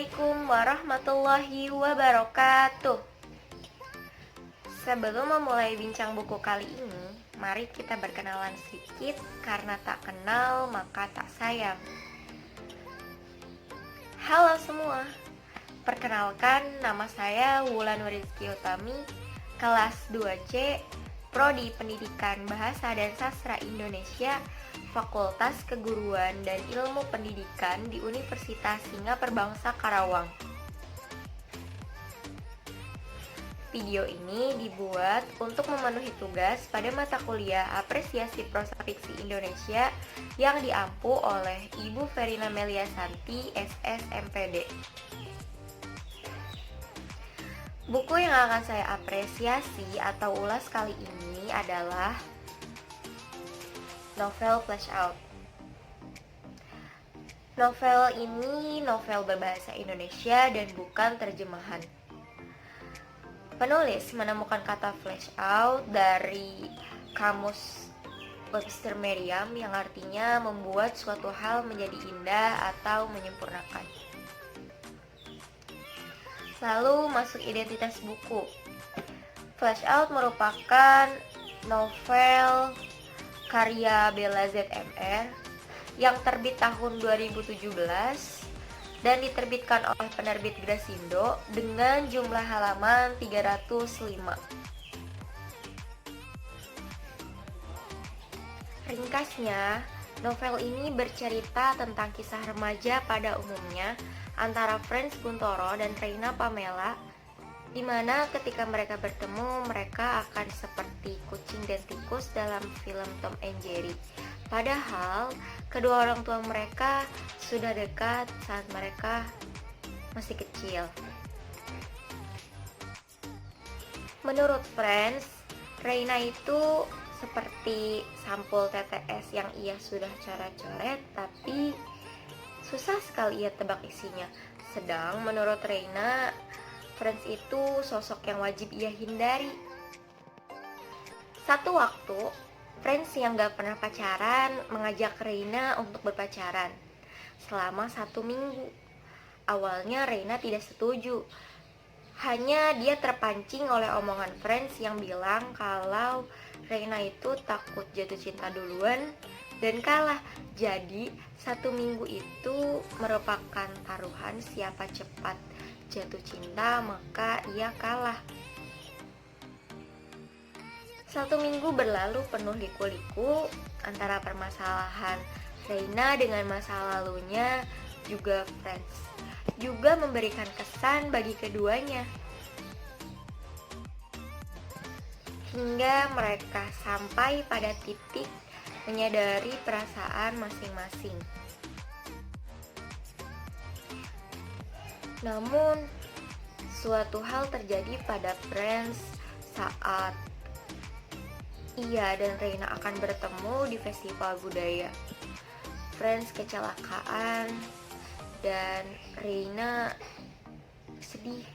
Assalamualaikum warahmatullahi wabarakatuh. Sebelum memulai bincang buku kali ini, mari kita berkenalan sedikit karena tak kenal maka tak sayang. Halo semua, perkenalkan nama saya Wulan Rizky Utami, kelas 2C, Prodi Pendidikan Bahasa dan Sastra Indonesia, Fakultas Keguruan dan Ilmu Pendidikan di Universitas Singapura Karawang. Video ini dibuat untuk memenuhi tugas pada mata kuliah Apresiasi Prosa Fiksi Indonesia yang diampu oleh Ibu Verina Meliasanti, SSMPD. Buku yang akan saya apresiasi atau ulas kali ini adalah novel Flash Out. Novel ini novel berbahasa Indonesia dan bukan terjemahan. Penulis menemukan kata flash out dari kamus Webster Merriam yang artinya membuat suatu hal menjadi indah atau menyempurnakan. Lalu masuk identitas buku. Flash Out merupakan novel karya Bella ZMR yang terbit tahun 2017 dan diterbitkan oleh penerbit Grasindo dengan jumlah halaman 305. Ringkasnya, novel ini bercerita tentang kisah remaja pada umumnya antara Franz Guntoro dan Reina Pamela, di mana ketika mereka bertemu, mereka akan seperti kucing dan tikus dalam film Tom and Jerry. Padahal, kedua orang tua mereka sudah dekat saat mereka masih kecil. Menurut Franz, Reina itu seperti sampul TTS yang ia sudah coret-coret, tapi susah sekali ia tebak isinya. Sedang menurut Reina, Franz itu sosok yang wajib ia hindari. Satu waktu, Franz yang gak pernah pacaran mengajak Reina untuk berpacaran selama 1 minggu. Awalnya Reina tidak setuju. Hanya dia terpancing oleh omongan Franz yang bilang kalau Reina itu takut jatuh cinta duluan dan kalah. Jadi 1 minggu itu merupakan taruhan siapa cepat jatuh cinta maka ia kalah. 1 minggu berlalu penuh liku-liku antara permasalahan Reina dengan masa lalunya, juga Franz juga memberikan kesan bagi keduanya. Hingga mereka sampai pada titik menyadari perasaan masing-masing. Namun, suatu hal terjadi pada Franz saat ia dan Reina akan bertemu di festival budaya. Franz kecelakaan dan Reina sedih.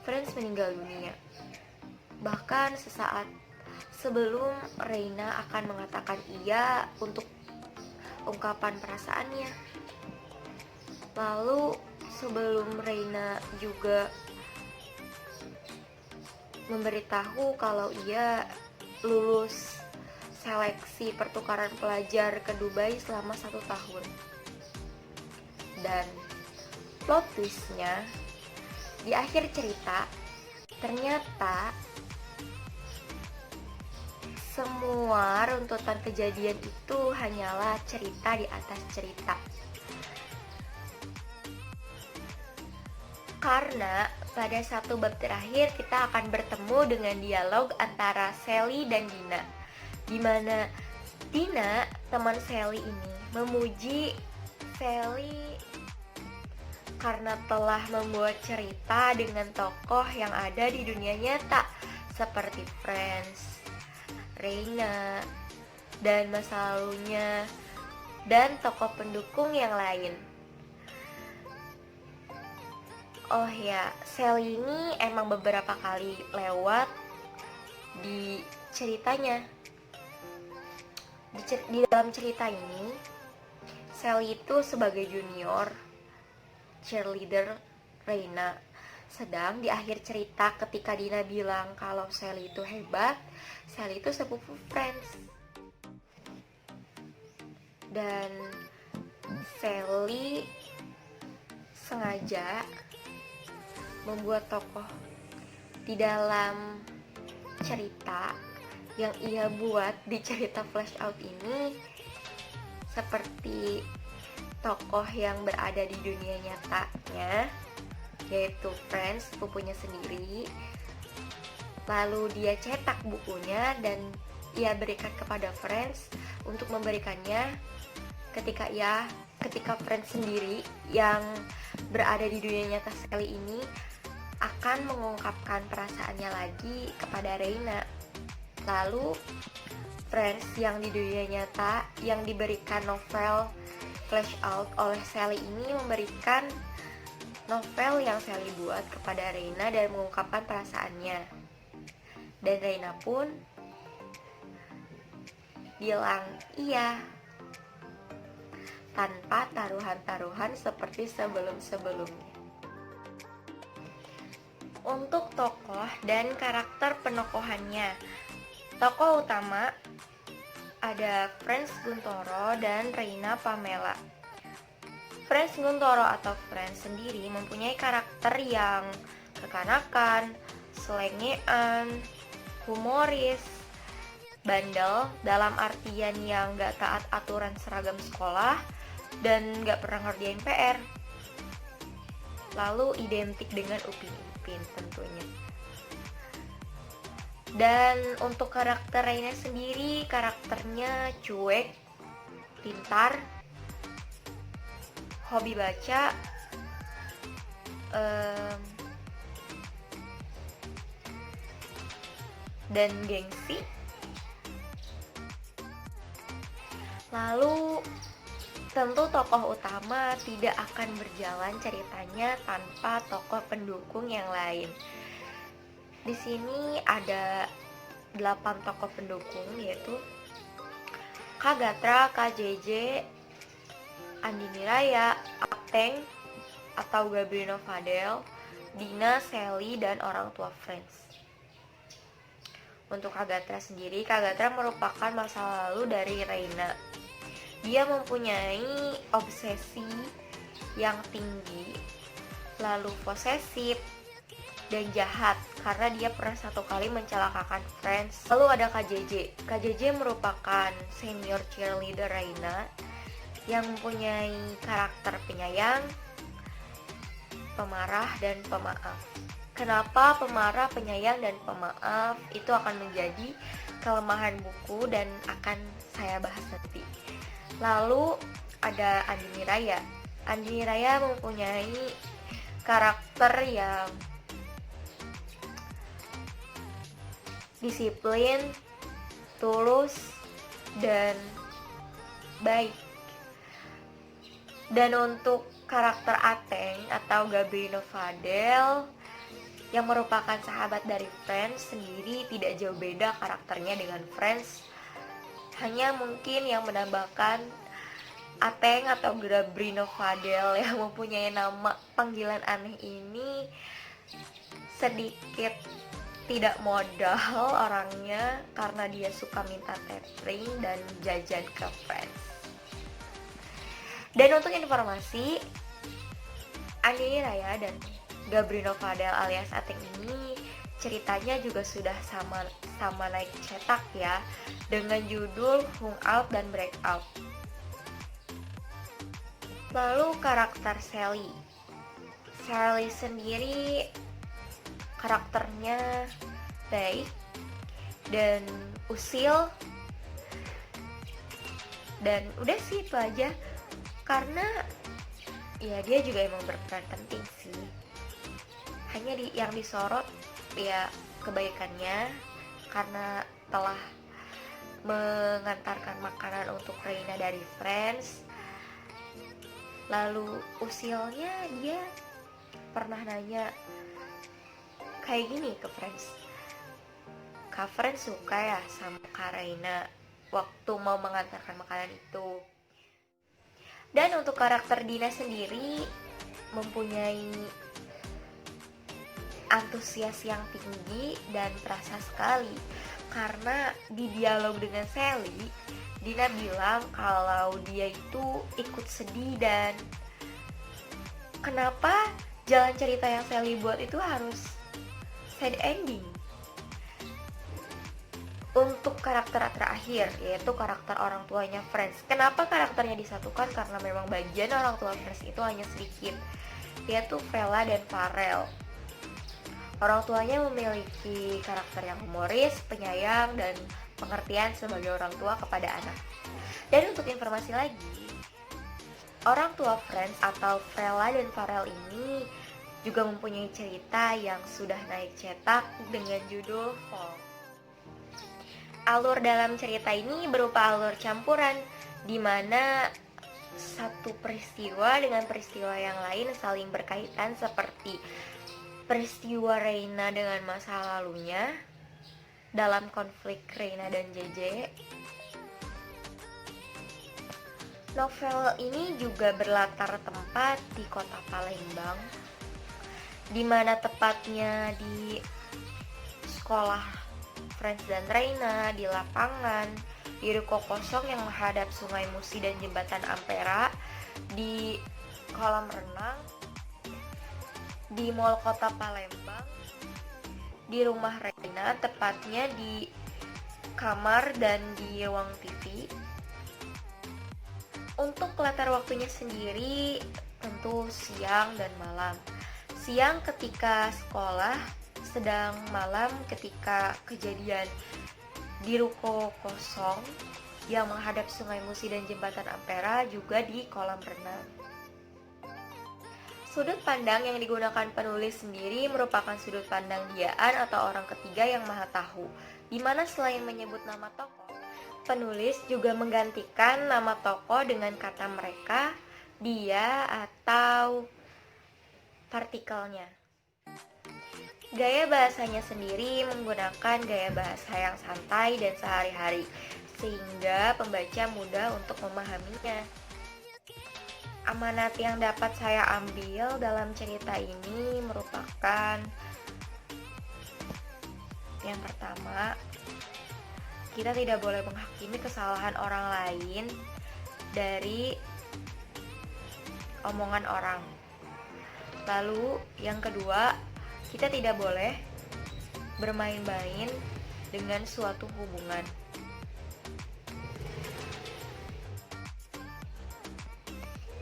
Franz meninggal dunia. Bahkan sesaat sebelum Reina akan mengatakan iya untuk ungkapan perasaannya. Lalu sebelum Reina juga memberitahu kalau ia lulus seleksi pertukaran pelajar ke Dubai selama 1 tahun. Dan plot twistnya, di akhir cerita ternyata semua runtutan kejadian itu hanyalah cerita di atas cerita. Karena pada satu bab terakhir kita akan bertemu dengan dialog antara Sally dan Dina, di mana Dina, teman Sally ini, memuji Sally karena telah membuat cerita dengan tokoh yang ada di dunia nyata seperti Franz, Reina, dan masa lalunya, dan tokoh pendukung yang lain. Oh ya, Sally ini emang beberapa kali lewat di ceritanya. Di dalam cerita ini, Sally itu sebagai junior cheerleader Reina. Sedang di akhir cerita ketika Dina bilang kalau Sally itu hebat, Sally itu sepupu Friends. Dan Sally sengaja membuat tokoh di dalam cerita yang ia buat di cerita Flash Out ini seperti tokoh yang berada di dunia nyatanya, yaitu Friends, sepupunya sendiri. Lalu dia cetak bukunya dan ia berikan kepada Friends untuk memberikannya ketika Friends sendiri yang berada di dunia nyata Sally ini akan mengungkapkan perasaannya lagi kepada Reina. Lalu Friends yang di dunia nyata yang diberikan novel Flash Out oleh Sally ini memberikan novel yang Sally buat kepada Reina dan mengungkapkan perasaannya. Dan Reina pun bilang iya, tanpa taruhan-taruhan seperti sebelum-sebelumnya. Untuk tokoh dan karakter penokohannya, tokoh utama ada Friends Guntoro dan Reina Pamela. Friends Guntoro atau Friends sendiri mempunyai karakter yang kekanakan, selengean, humoris, bandel dalam artian yang gak taat aturan seragam sekolah dan gak pernah ngerjain PR. Lalu identik dengan Upin Ipin tentunya. Dan untuk karakter Reina sendiri, karakternya cuek, pintar, hobi baca, dan gengsi. Lalu tentu tokoh utama tidak akan berjalan ceritanya tanpa tokoh pendukung yang lain. Di sini ada 8 tokoh pendukung, yaitu Kak Gatra, Kak JJ, Andini Raya, Ateng atau Gabriel Fadel, Dina, Sally, dan orang tua Friends. Untuk Kak Gatra sendiri, Kak Gatra merupakan masa lalu dari Reina. Dia mempunyai obsesi yang tinggi, lalu posesif, dan jahat karena dia pernah satu kali mencelakakan Friends. Lalu ada Kak JJ. Kak JJ merupakan senior cheerleader Reina yang mempunyai karakter penyayang, pemarah, dan pemaaf. Kenapa pemarah, penyayang, dan pemaaf itu akan menjadi kelemahan buku dan akan saya bahas nanti. Lalu ada Andini Raya. Andini Raya mempunyai karakter yang disiplin, tulus, dan baik. Dan untuk karakter Ateng atau Gabriel Fadel yang merupakan sahabat dari Friends sendiri tidak jauh beda karakternya dengan Friends. Hanya mungkin yang menambahkan Ateng atau Gabriel Fadel yang mempunyai nama panggilan aneh ini sedikit tidak modal orangnya karena dia suka minta tapering dan jajan ke Friends. Dan untuk informasi, Andini Raya dan Gabriel Fadel alias Ateng ini ceritanya juga sudah sama naik cetak ya, dengan judul Hung Out dan Breakout. Lalu karakter Sally. Sally sendiri karakternya baik dan usil, dan udah sih itu aja. Karena ya dia juga emang berperan penting sih. Hanya yang disorot ya kebaikannya karena telah mengantarkan makanan untuk Reina dari Friends. Lalu usilnya, dia pernah nanya kayak gini ke Friends, Kak Friends suka ya sama Kak Reina waktu mau mengantarkan makanan itu. Dan untuk karakter Dina sendiri, mempunyai antusias yang tinggi dan perasa sekali, karena di dialog dengan Sally, Dina bilang kalau dia itu ikut sedih dan kenapa jalan cerita yang Sally buat itu harus sad ending. Untuk karakter terakhir, yaitu karakter orang tuanya Friends, kenapa karakternya disatukan? Karena memang bagian orang tua Friends itu hanya sedikit, yaitu Bella dan Farrell. Orang tuanya memiliki karakter yang humoris, penyayang, dan pengertian sebagai orang tua kepada anak. Dan untuk informasi lagi, orang tua Friends atau Bella dan Farrell ini juga mempunyai cerita yang sudah naik cetak dengan judul Fall. Alur dalam cerita ini berupa alur campuran, di mana satu peristiwa dengan peristiwa yang lain saling berkaitan, seperti peristiwa Reina dengan masa lalunya dalam konflik Reina dan JJ. Novel ini juga berlatar tempat di kota Palembang, di mana tepatnya di sekolah Friends dan Reina, di lapangan, di ruko kosong yang menghadap Sungai Musi dan Jembatan Ampera, di kolam renang, di Mall Kota Palembang, di rumah Reina, tepatnya di kamar dan di ruang TV. Untuk latar waktunya sendiri tentu siang dan malam. Siang ketika sekolah, sedang malam ketika kejadian di ruko kosong yang menghadap Sungai Musi dan Jembatan Ampera, juga di kolam renang. Sudut pandang yang digunakan penulis sendiri merupakan sudut pandang diaan atau orang ketiga yang maha tahu, di mana selain menyebut nama tokoh, penulis juga menggantikan nama tokoh dengan kata mereka, dia, atau partikelnya. Gaya bahasanya sendiri menggunakan gaya bahasa yang santai dan sehari-hari, sehingga pembaca mudah untuk memahaminya. Amanat yang dapat saya ambil dalam cerita ini merupakan yang pertama, kita tidak boleh menghakimi kesalahan orang lain dari omongan orang. Lalu yang kedua, kita tidak boleh bermain-main dengan suatu hubungan.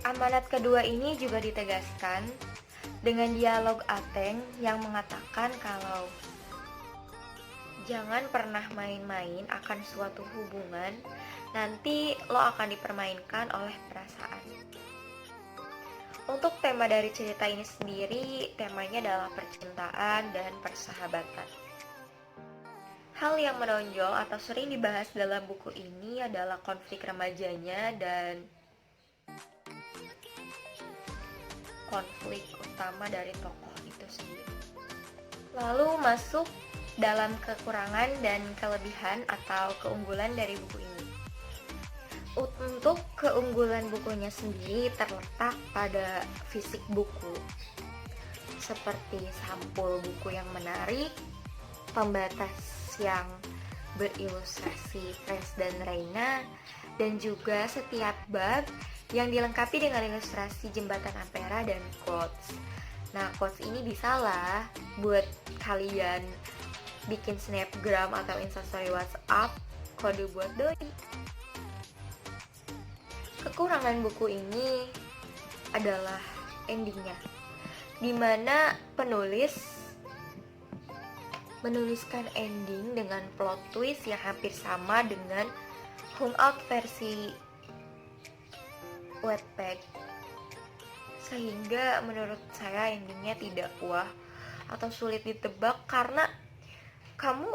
Amanat kedua ini juga ditegaskan dengan dialog Ateng yang mengatakan kalau jangan pernah main-main akan suatu hubungan, nanti lo akan dipermainkan oleh perasaan. Untuk tema dari cerita ini sendiri, temanya adalah percintaan dan persahabatan. Hal yang menonjol atau sering dibahas dalam buku ini adalah konflik remajanya dan konflik utama dari tokoh itu sendiri. Lalu masuk dalam kekurangan dan kelebihan atau keunggulan dari buku ini. Untuk keunggulan bukunya sendiri terletak pada fisik buku, seperti sampul buku yang menarik, pembatas yang berilustrasi Friends dan Reina, dan juga setiap bab yang dilengkapi dengan ilustrasi Jembatan Ampera dan quotes. Nah, quotes ini bisalah buat kalian bikin snapgram atau instastory WhatsApp kode buat doi. Kekurangan buku ini adalah endingnya, dimana penulis menuliskan ending dengan plot twist yang hampir sama dengan Hangout versi Wattpad, sehingga menurut saya endingnya tidak wah atau sulit ditebak, karena kamu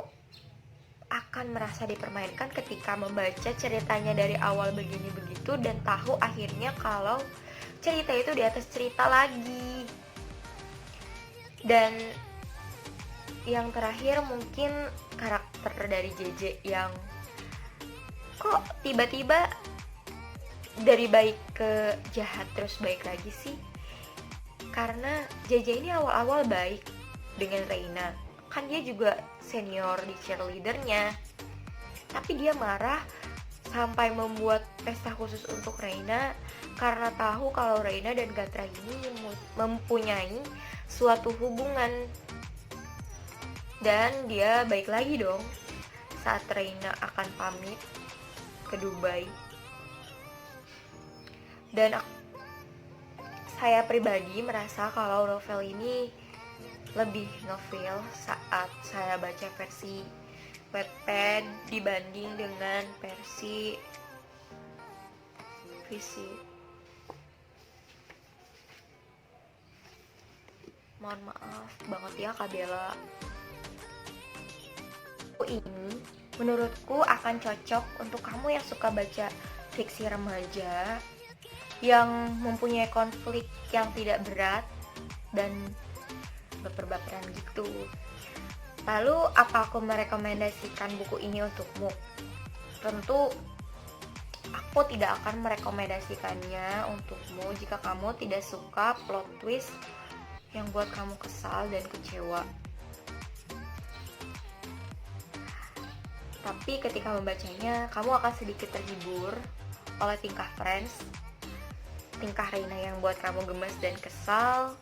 akan merasa dipermainkan ketika membaca ceritanya dari awal begini begitu dan tahu akhirnya kalau cerita itu di atas cerita lagi. Dan yang terakhir mungkin karakter dari JJ yang kok tiba-tiba dari baik ke jahat terus baik lagi sih. karena JJ ini awal-awal baik dengan Reina. Kan dia juga senior di cheerleadernya. Tapi dia marah sampai membuat pesta khusus untuk Reina karena tahu kalau Reina dan Gatra ini mempunyai suatu hubungan. Dan dia baik lagi dong saat Reina akan pamit ke Dubai. Dan saya pribadi merasa kalau novel ini lebih ngefeel saat saya baca versi Wattpad dibanding dengan versi visi. Mohon maaf banget ya Kak Bella. Ini menurutku akan cocok untuk kamu yang suka baca fiksi remaja yang mempunyai konflik yang tidak berat dan baper-baperan gitu. Lalu apa aku merekomendasikan buku ini untukmu? Tentu aku tidak akan merekomendasikannya untukmu jika kamu tidak suka plot twist yang buat kamu kesal dan kecewa. Tapi ketika membacanya, kamu akan sedikit terhibur oleh tingkah Friends, tingkah Reina yang buat kamu gemes dan kesal,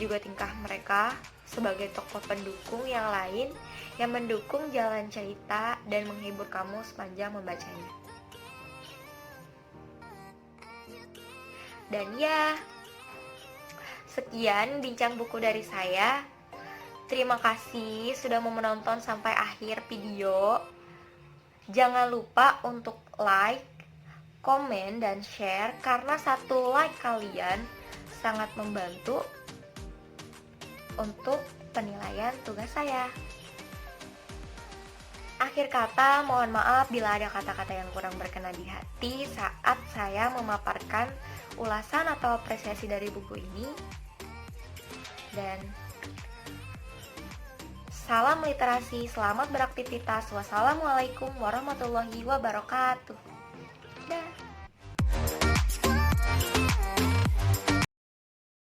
juga tingkah mereka sebagai tokoh pendukung yang lain yang mendukung jalan cerita dan menghibur kamu sepanjang membacanya. Dan ya, sekian bincang buku dari saya. Terima kasih sudah mau menonton sampai akhir video. Jangan lupa untuk like, komen, dan share karena satu like kalian sangat membantu untuk penilaian tugas saya. Akhir kata, mohon maaf bila ada kata-kata yang kurang berkenan di hati saat saya memaparkan ulasan atau apresiasi dari buku ini. Dan salam literasi, selamat beraktivitas. Wassalamualaikum warahmatullahi wabarakatuh.